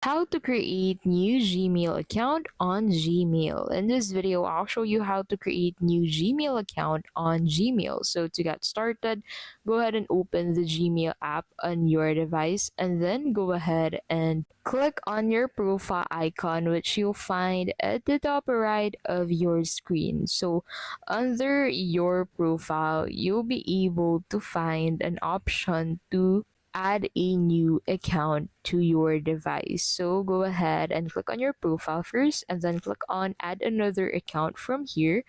How to create new Gmail account on Gmail. In this video, I'll show you how to create new Gmail account on Gmail. So to get started, go ahead and open the Gmail app on your device and then go ahead and click on your profile icon, which you'll find at the top right of your screen. So under your profile, you'll be able to find an option to add a new account to your device. So go ahead and click on your profile first and then click on add another account from here,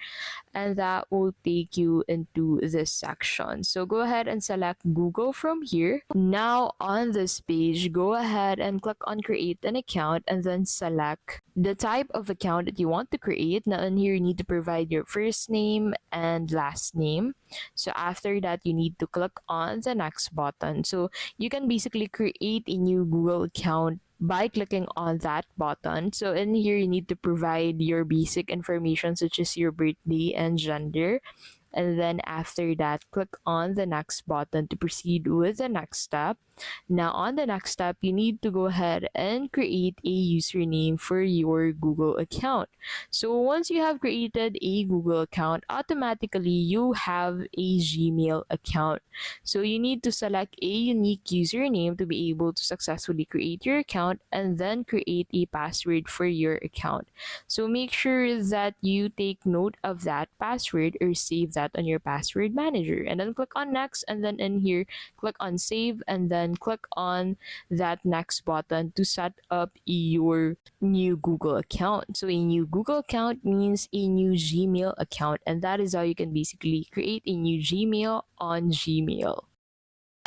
and that will take you into this section. So go ahead and select Google from here. Now on this page, go ahead and click on create an account and then select the type of account that you want to create. Now in here, you need to provide your first name and last name. So after that, you need to click on the next button. So you can basically create a new Google account by clicking on that button. So in here, you need to provide your basic information such as your birthday and gender. And then after that, click on the next button to proceed with the next step. Now on the next step, you need to go ahead and create a username for your Google account. So once you have created a Google account, automatically you have a Gmail account. So you need to select a unique username to be able to successfully create your account and then create a password for your account. So make sure that you take note of that password or save that on your password manager, and then click on next, and then in here click on save, and then click on that next button to set up your new Google account. So a new Google account means a new Gmail account, and that is how you can basically create a new Gmail on Gmail.